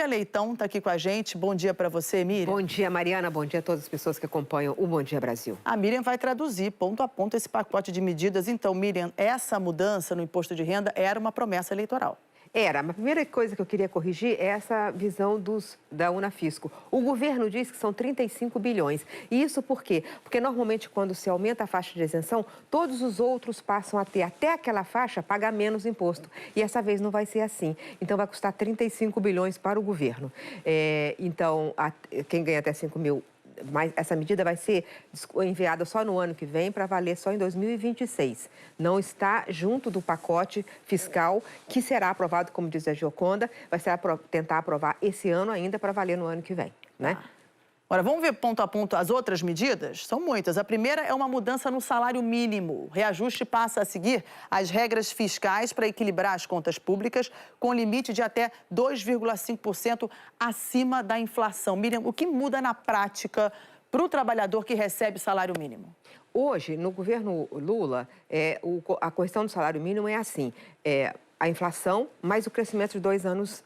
Miriam Leitão está aqui com a gente. Bom dia para você, Miriam. Bom dia, Mariana. Bom dia a todas as pessoas que acompanham o Bom Dia Brasil. A Miriam vai traduzir ponto a ponto esse pacote de medidas. Então, Miriam, essa mudança no imposto de renda era uma promessa eleitoral. Era. A primeira coisa que eu queria corrigir é essa visão da Unafisco. O governo diz que são 35 bilhões. E isso por quê? Porque normalmente quando se aumenta a faixa de isenção, todos os outros passam a ter até aquela faixa pagar menos imposto. E essa vez não vai ser assim. Então vai custar 35 bilhões para o governo. Então, quem ganha até 5 mil... Mas essa medida vai ser enviada só no ano que vem para valer só em 2026. Não está junto do pacote fiscal que será aprovado, como diz a Gioconda, vai ser tentar aprovar esse ano ainda para valer no ano que vem, né? Agora, vamos ver ponto a ponto as outras medidas? São muitas. A primeira é uma mudança no salário mínimo. O reajuste passa a seguir as regras fiscais para equilibrar as contas públicas, com limite de até 2,5% acima da inflação. Miriam, o que muda na prática para o trabalhador que recebe salário mínimo? Hoje, no governo Lula, a questão do salário mínimo é assim, a inflação mais o crescimento de 2 anos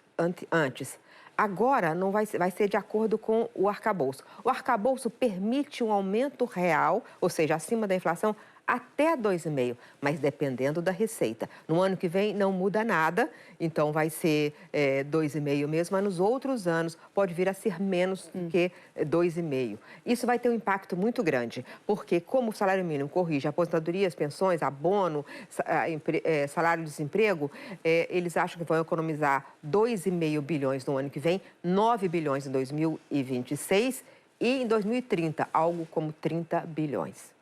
antes. Agora não vai ser de acordo com o arcabouço. O arcabouço permite um aumento real, ou seja, acima da inflação, até 2,5%, mas dependendo da receita. No ano que vem não muda nada, então vai ser 2,5% mesmo, mas nos outros anos pode vir a ser menos do que 2,5%. Isso vai ter um impacto muito grande, porque como o salário mínimo corrige aposentadorias, pensões, abono, salário de desemprego, eles acham que vão economizar 2,5 bilhões no ano que vem, 9 bilhões em 2026 e em 2030, algo como 30 bilhões.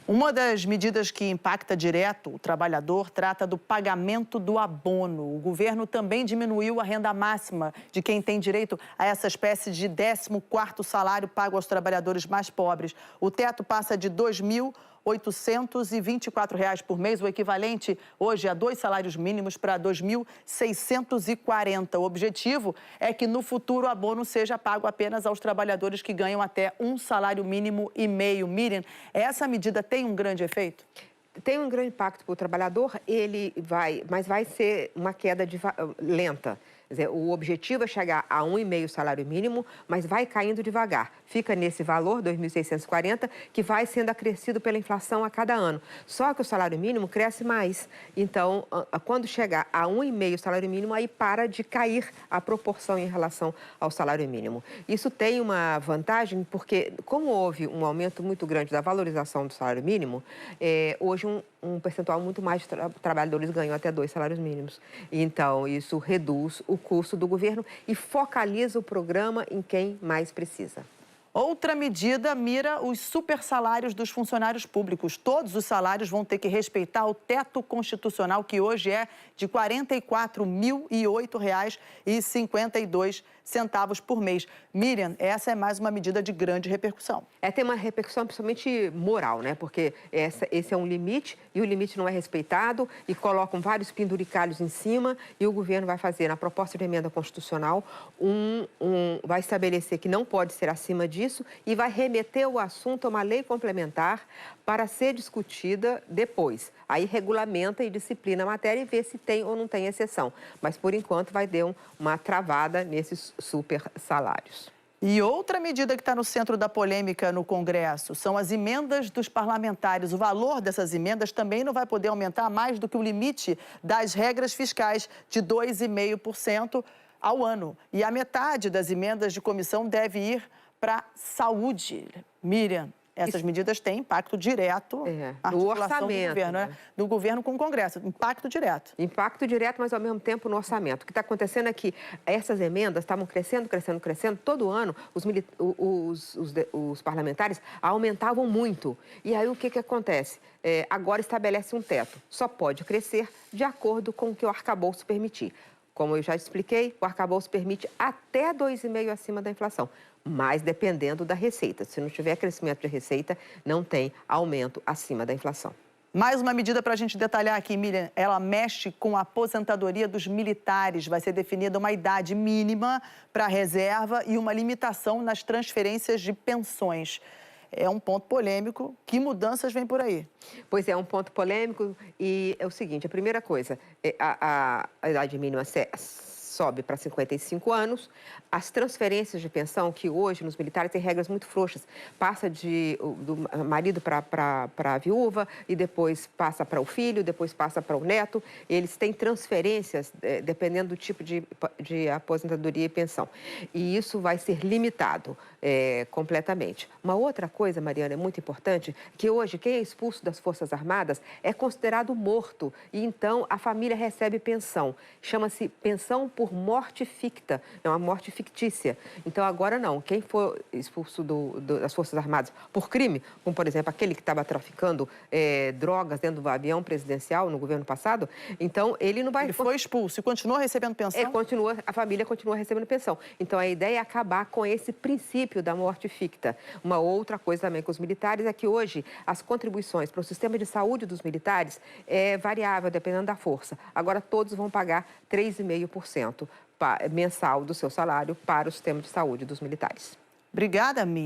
Uma das medidas que impacta direto o trabalhador trata do pagamento do abono. O governo também diminuiu a renda máxima de quem tem direito a essa espécie de 14º salário pago aos trabalhadores mais pobres. O teto passa de R$ 2.824 por mês, o equivalente hoje a 2 salários mínimos para 2.640. O objetivo é que no futuro o abono seja pago apenas aos trabalhadores que ganham até 1,5 salário mínimo. Miriam, essa medida tem um grande efeito? Tem um grande impacto para o trabalhador, mas vai ser uma queda lenta. Quer dizer, o objetivo é chegar a 1,5 salário mínimo, mas vai caindo devagar. Fica nesse valor, 2.640, que vai sendo acrescido pela inflação a cada ano. Só que o salário mínimo cresce mais. Então, quando chegar a 1,5 salário mínimo, aí para de cair a proporção em relação ao salário mínimo. Isso tem uma vantagem, porque como houve um aumento muito grande da valorização do salário mínimo, hoje um percentual muito mais de trabalhadores ganham até 2 salários mínimos. Então, isso reduz o custo do governo e focaliza o programa em quem mais precisa. Outra medida mira os supersalários dos funcionários públicos. Todos os salários vão ter que respeitar o teto constitucional, que hoje é de R$ 44.008,52 por mês. Miriam, essa é mais uma medida de grande repercussão. Tem uma repercussão principalmente moral, né? Porque esse é um limite e o limite não é respeitado e colocam vários penduricalhos em cima e o governo vai fazer, na proposta de emenda constitucional, vai estabelecer que não pode ser acima disso e vai remeter o assunto a uma lei complementar para ser discutida depois. Aí regulamenta e disciplina a matéria e vê se tem ou não tem exceção. Mas, por enquanto, vai dar uma travada nesses super salários. E outra medida que está no centro da polêmica no Congresso são as emendas dos parlamentares. O valor dessas emendas também não vai poder aumentar mais do que o limite das regras fiscais de 2,5% ao ano. E a metade das emendas de comissão deve ir para a saúde. Miriam, essas medidas têm impacto direto na articulação do governo, né? Do governo com o Congresso. Impacto direto. Impacto direto, mas ao mesmo tempo no orçamento. O que está acontecendo é que essas emendas estavam crescendo. Todo ano os parlamentares aumentavam muito. E aí o que acontece? Agora estabelece um teto. Só pode crescer de acordo com o que o arcabouço permitir. Como eu já expliquei, o arcabouço permite até 2,5% acima da inflação, mas dependendo da receita. Se não tiver crescimento de receita, não tem aumento acima da inflação. Mais uma medida para a gente detalhar aqui, Miriam. Ela mexe com a aposentadoria dos militares. Vai ser definida uma idade mínima para a reserva e uma limitação nas transferências de pensões. É um ponto polêmico. Que mudanças vêm por aí? Pois é um ponto polêmico e é o seguinte, a primeira coisa, a idade mínima sobe para 55 anos. As transferências de pensão, que hoje nos militares tem regras muito frouxas, passa do marido para a viúva e depois passa para o filho, depois passa para o neto. Eles têm transferências dependendo do tipo de aposentadoria e pensão. E isso vai ser limitado completamente. Uma outra coisa, Mariana, é muito importante, que hoje quem é expulso das Forças Armadas é considerado morto e então a família recebe pensão. Chama-se pensão por morte ficta, é uma morte fictícia. Então agora não, quem for expulso das Forças Armadas por crime, como por exemplo aquele que estava traficando drogas dentro do avião presidencial no governo passado, então ele não vai... Ele foi expulso e continua recebendo pensão? A família continua recebendo pensão. Então a ideia é acabar com esse princípio da morte ficta. Uma outra coisa também com os militares é que hoje as contribuições para o sistema de saúde dos militares é variável, dependendo da força. Agora todos vão pagar 3,5% mensal do seu salário para o sistema de saúde dos militares. Obrigada, Mi.